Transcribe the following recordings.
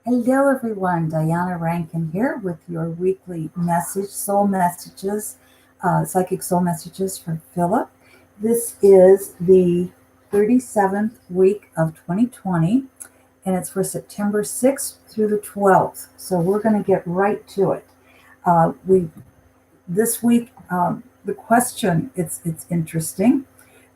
Hello, everyone. Diana Rankin here with your weekly message, soul messages, psychic soul messages from Phillip. This is the 37th week of 2020, and it's for September 6th through the 12th. So we're going to get right to it. We this week the question it's interesting.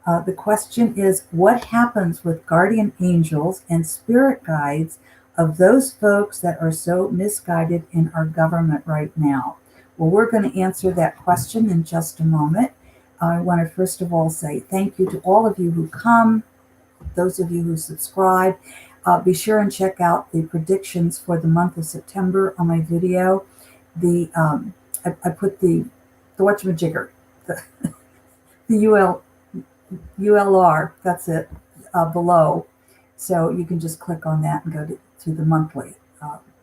The question is, what happens with guardian angels and spirit guides of those folks that are so misguided in our government right now? Well, we're going to answer that question in just a moment. I want to first of all say thank you to all of you who come, those of you who subscribe. Be sure and check out the predictions for the month of September on my video. I put the whatchamajigger, the ULR, that's it, below. So you can just click on that and go to the monthly.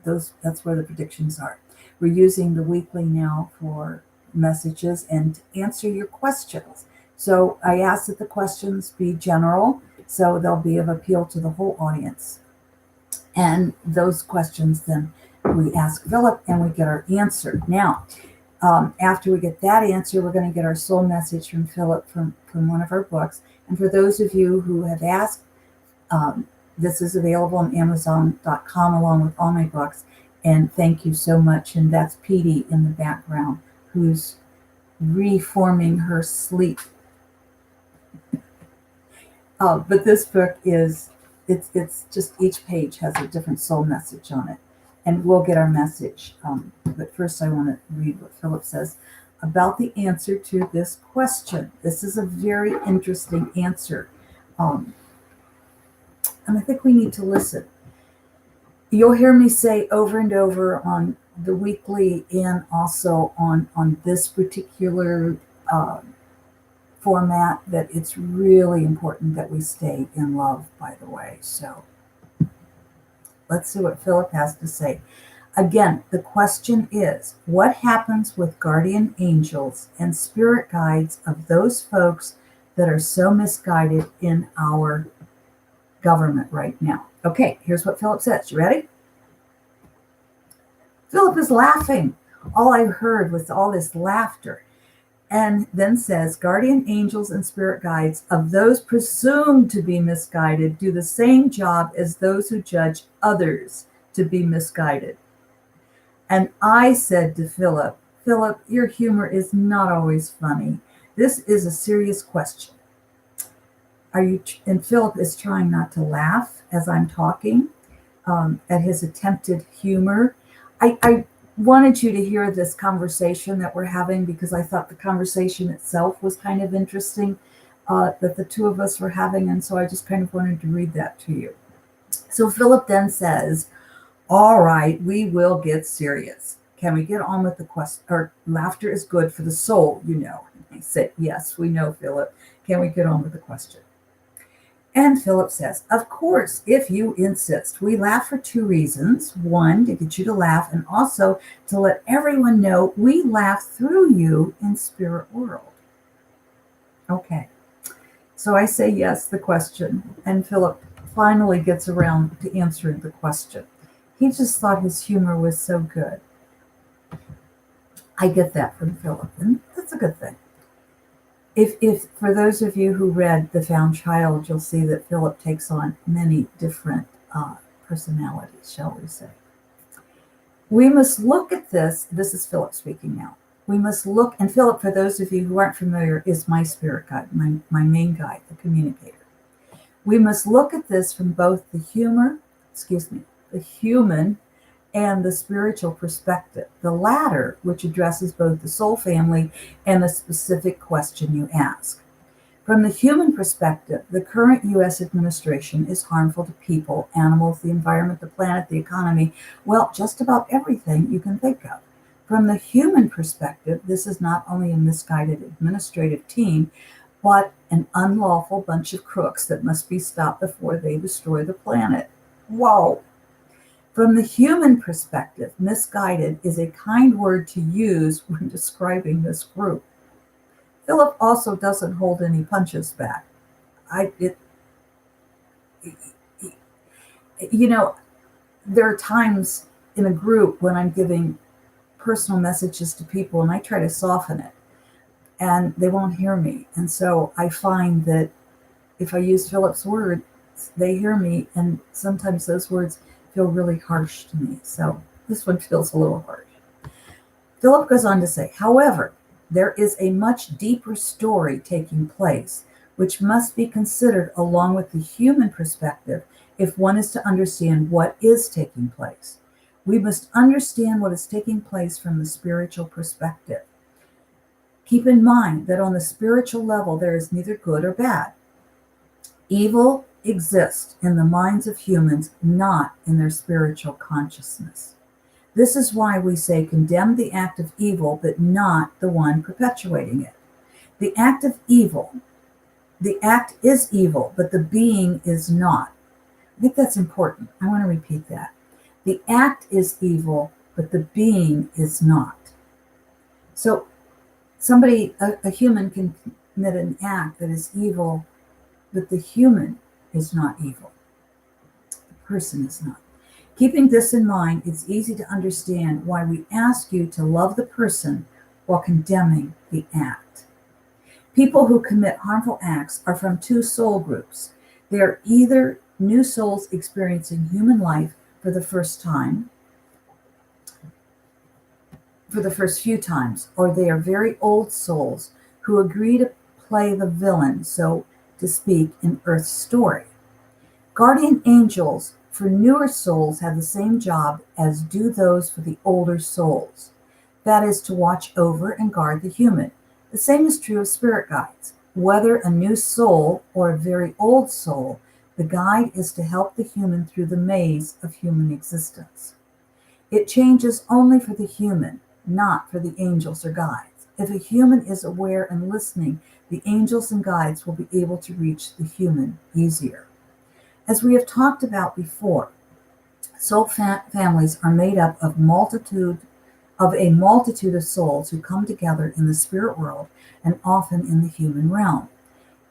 That's where the predictions are. We're using the weekly now for messages and to answer your questions. So I ask that the questions be general, so they'll be of appeal to the whole audience. And those questions then we ask Phillip and we get our answer. Now, after we get that answer, we're going to get our soul message from Phillip from one of our books. And for those of you who have asked, this is available on Amazon.com along with all my books. And thank you so much. And that's Petey in the background, who's reforming her sleep. But this book it's just each page has a different soul message on it. And we'll get our message. But first I want to read what Phillip says about the answer to this question. This is a very interesting answer. And I think we need to listen. You'll hear me say over and over on the weekly and also on this particular format that it's really important that we stay in love, by the way. So let's see what Phillip has to say. Again, the question is, what happens with guardian angels and spirit guides of those folks that are so misguided in our government right now? Okay, here's what Phillip says. You ready? Phillip is laughing. All I heard was all this laughter. And then says, guardian angels and spirit guides of those presumed to be misguided do the same job as those who judge others to be misguided. And I said to Phillip, Phillip, your humor is not always funny. This is a serious question. And Phillip is trying not to laugh as I'm talking at his attempted humor. I wanted you to hear this conversation that we're having because I thought the conversation itself was kind of interesting that the two of us were having. And so I just kind of wanted to read that to you. So Phillip then says, all right, we will get serious. Can we get on with the question? Or laughter is good for the soul, you know. I said, yes, we know, Phillip. Can we get on with the question? And Phillip says, of course, if you insist. We laugh for two reasons. One, to get you to laugh, and also to let everyone know we laugh through you in spirit world. Okay. So I say yes, the question, and Phillip finally gets around to answering the question. He just thought his humor was so good. I get that from Phillip, and that's a good thing. If for those of you who read The Found Child, you'll see that Phillip takes on many different personalities, shall we say. We must look at this. This is Phillip speaking now. We must look, and Phillip, for those of you who aren't familiar, is my spirit guide, my main guide, the communicator. We must look at this from both the human and the spiritual perspective. The latter, which addresses both the soul family and the specific question you ask. From the human perspective, the current U.S. administration is harmful to people, animals, the environment, the planet, the economy, well, just about everything you can think of. From the human perspective, this is not only a misguided administrative team, but an unlawful bunch of crooks that must be stopped before they destroy the planet. Whoa! From the human perspective, misguided is a kind word to use when describing this group. Phillip also doesn't hold any punches back. there are times in a group when I'm giving personal messages to people and I try to soften it and they won't hear me. And so I find that if I use Philip's words, they hear me, and sometimes those words feel really harsh to me. So this one feels a little harsh. Philip goes on to say, however, there is a much deeper story taking place, which must be considered along with the human perspective if one is to understand what is taking place. We must understand what is taking place from the spiritual perspective. Keep in mind that on the spiritual level, there is neither good or bad. Evil exists in the minds of humans, not in their spiritual consciousness. This is why we say condemn the act of evil, but not the one perpetuating it. The act of evil, the act is evil, but the being is not. I think that's important. I want to repeat that. The act is evil, but the being is not. So a human can commit an act that is evil, but the human is not evil. The person is not. Keeping this in mind, it's easy to understand why we ask you to love the person while condemning the act. People who commit harmful acts are from two soul groups. They are either new souls experiencing human life for the first time, for the first few times, or they are very old souls who agree to play the villain, so to speak, in Earth's story. Guardian angels for newer souls have the same job as do those for the older souls. That is to watch over and guard the human. The same is true of spirit guides. Whether a new soul or a very old soul, the guide is to help the human through the maze of human existence. It changes only for the human, not for the angels or guides. If a human is aware and listening, the angels and guides will be able to reach the human easier. As we have talked about before, soul families are made up of a multitude of souls who come together in the spirit world and often in the human realm.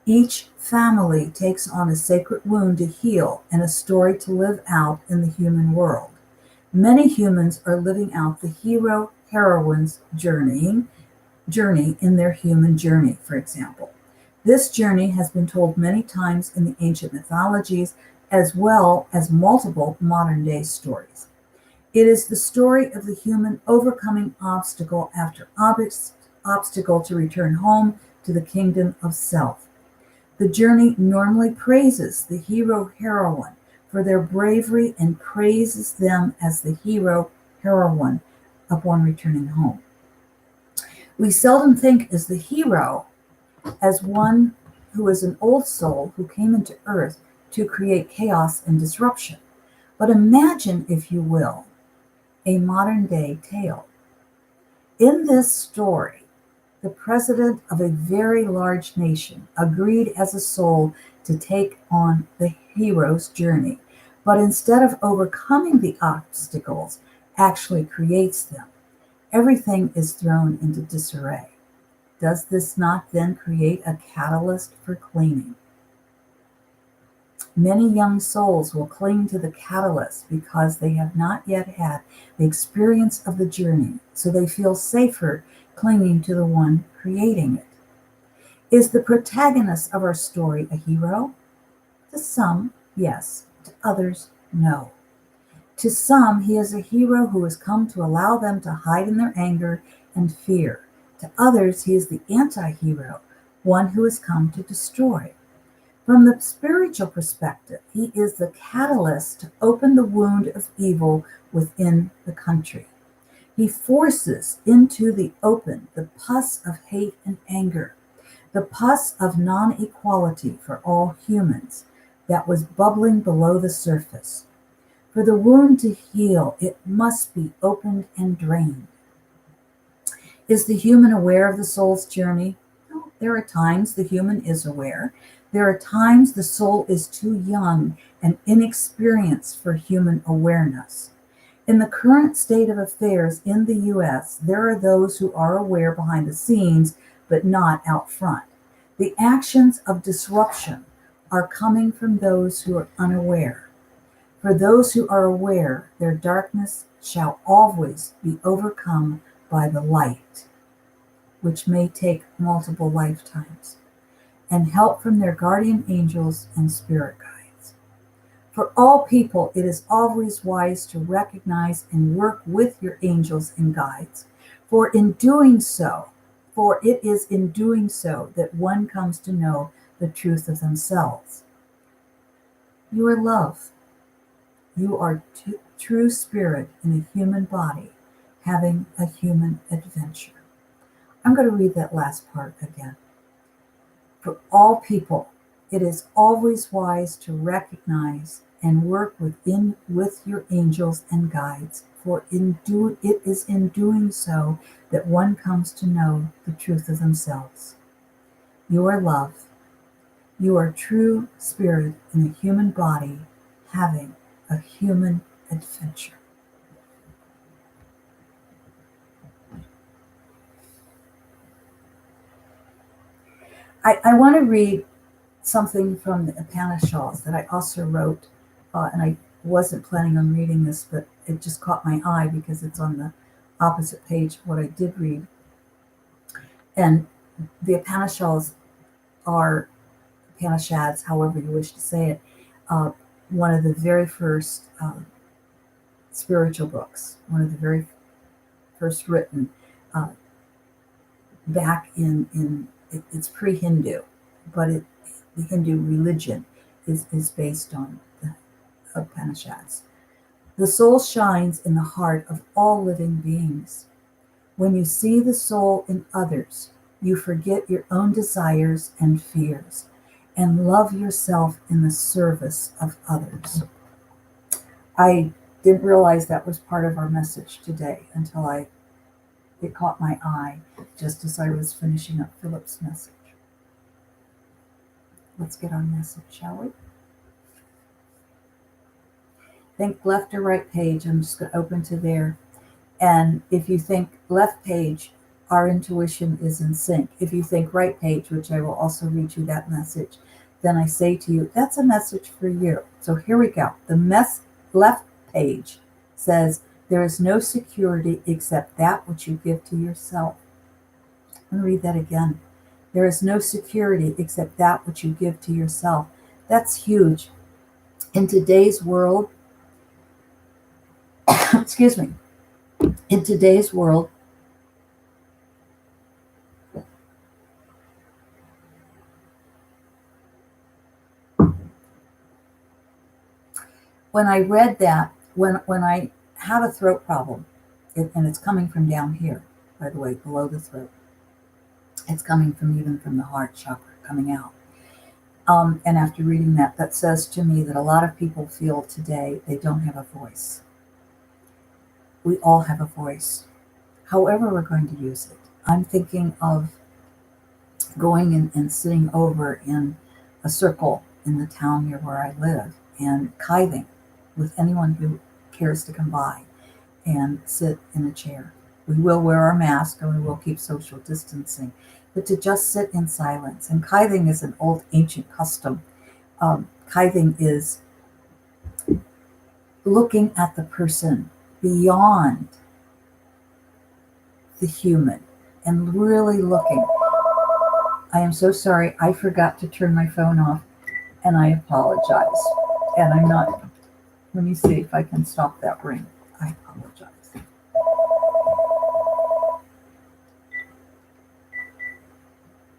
Each family takes on a sacred wound to heal and a story to live out in the human world. Many humans are living out the hero-heroine's journey in their human journey, for example. This journey has been told many times in the ancient mythologies, as well as multiple modern-day stories. It is the story of the human overcoming obstacle after obstacle to return home to the kingdom of self. The journey normally praises the hero-heroine for their bravery and praises them as the hero-heroine upon returning home. We seldom think as the hero as one who is an old soul who came into Earth to create chaos and disruption. But imagine, if you will, a modern-day tale. In this story, the president of a very large nation agreed as a soul to take on the hero's journey, but instead of overcoming the obstacles, actually creates them. Everything is thrown into disarray. Does this not then create a catalyst for cleaning? Many young souls will cling to the catalyst because they have not yet had the experience of the journey, so they feel safer clinging to the one creating it. Is the protagonist of our story a hero? To some, yes. To others, no. To some, he is a hero who has come to allow them to hide in their anger and fear. To others, he is the anti-hero, one who has come to destroy. From the spiritual perspective, he is the catalyst to open the wound of evil within the country. He forces into the open the pus of hate and anger, the pus of non-equality for all humans that was bubbling below the surface. For the wound to heal, it must be opened and drained. Is the human aware of the soul's journey? No, there are times the human is aware. There are times the soul is too young and inexperienced for human awareness. In the current state of affairs in the U.S., there are those who are aware behind the scenes, but not out front. The actions of disruption are coming from those who are unaware. For those who are aware, their darkness shall always be overcome by the light, which may take multiple lifetimes, and help from their guardian angels and spirit guides. For all people, it is always wise to recognize and work with your angels and guides, for it is in doing so that one comes to know the truth of themselves. You are love. You are true spirit in a human body, having a human adventure. I'm going to read that last part again. For all people, it is always wise to recognize and work with your angels and guides, for it is in doing so that one comes to know the truth of themselves. You are love. You are true spirit in a human body, having a human adventure. I want to read something from the Upanishads that I also wrote, and I wasn't planning on reading this, but it just caught my eye because it's on the opposite page of what I did read. And the Upanishads are, Upanishads, however you wish to say it, one of the very first spiritual books, one of the very first written back in it's pre-Hindu, but the Hindu religion is based on the Upanishads. The soul shines in the heart of all living beings. When you see the soul in others, you forget your own desires and fears and love yourself in the service of others. I didn't realize that was part of our message today until it caught my eye just as I was finishing up Philip's message. Let's get our message, shall we? Think left or right page. I'm just going to open to there. And if you think left page, our intuition is in sync. If you think right page, which I will also read you that message, then I say to you, that's a message for you. So here we go. The left page says, there is no security except that which you give to yourself. I'm going to read that again. There is no security except that which you give to yourself. That's huge. In today's world, excuse me, in today's world, when I read that, when I have a throat problem, and it's coming from down here, by the way, below the throat, it's coming from even from the heart chakra coming out. And after reading that, that says to me that a lot of people feel today they don't have a voice. We all have a voice. However we're going to use it. I'm thinking of going and sitting over in a circle in the town near where I live and kithing with anyone who cares to come by and sit in a chair. We will wear our mask and we will keep social distancing, but to just sit in silence. And kithing is an old ancient custom. Kithing is looking at the person beyond the human and really looking. I am so sorry. I forgot to turn my phone off and I apologize. And I'm not, let me see if I can stop that ring. I apologize.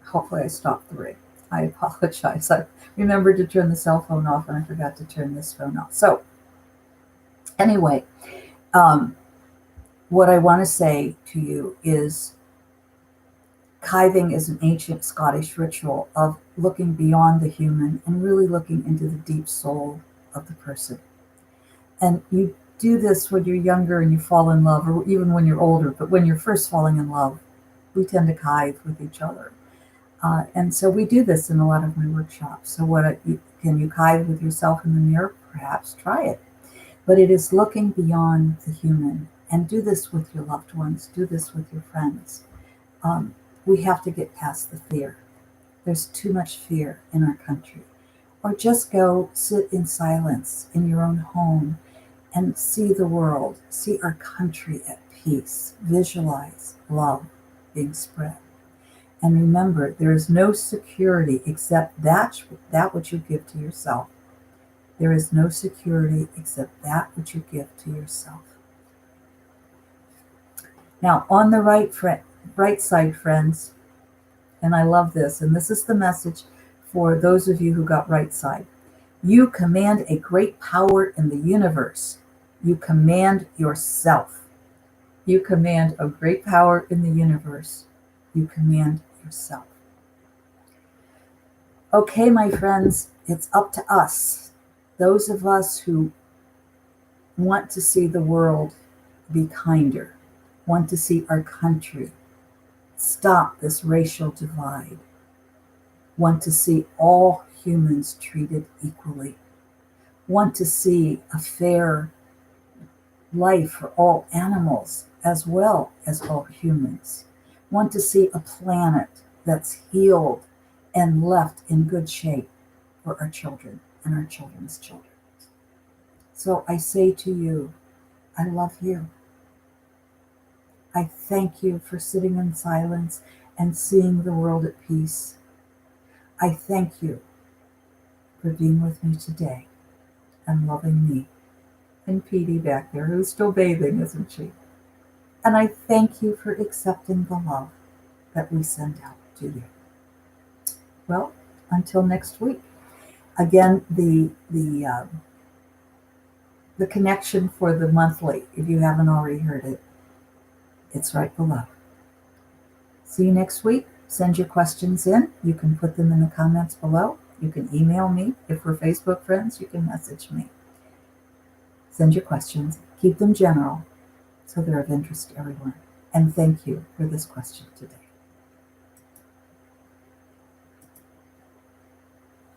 Hopefully I stopped the ring. I apologize. I remembered to turn the cell phone off and I forgot to turn this phone off. So anyway, what I want to say to you is kithing is an ancient Scottish ritual of looking beyond the human and really looking into the deep soul of the person. And you do this when you're younger and you fall in love, or even when you're older, but when you're first falling in love, we tend to kithe with each other. And so we do this in a lot of my workshops. So can you kithe with yourself in the mirror? Perhaps try it. But it is looking beyond the human. And do this with your loved ones. Do this with your friends. We have to get past the fear. There's too much fear in our country. or just go sit in silence in your own home and see the world, see our country at peace, visualize love being spread. And remember, there is no security except that which you give to yourself. There is no security except that which you give to yourself. Now, on the right side, friends, and I love this, and this is the message for those of you who got right side. You command a great power in the universe. You command yourself. You command a great power in the universe. You command yourself. Okay, my friends, it's up to us. Those of us who want to see the world be kinder, want to see our country stop this racial divide, want to see all humans treated equally, want to see a fair life for all animals as well as all humans, want to see a planet that's healed and left in good shape for our children and our children's children. So I say to you, I love you. I thank you for sitting in silence and seeing the world at peace. I thank you for being with me today and loving me. And Petey back there, who's still bathing, isn't she? And I thank you for accepting the love that we send out to you. Well, until next week. Again, the connection for the monthly, if you haven't already heard it, it's right below. See you next week. Send your questions in. You can put them in the comments below. You can email me. If we're Facebook friends, you can message me. Send your questions. Keep them general so they're of interest to everyone. And thank you for this question today.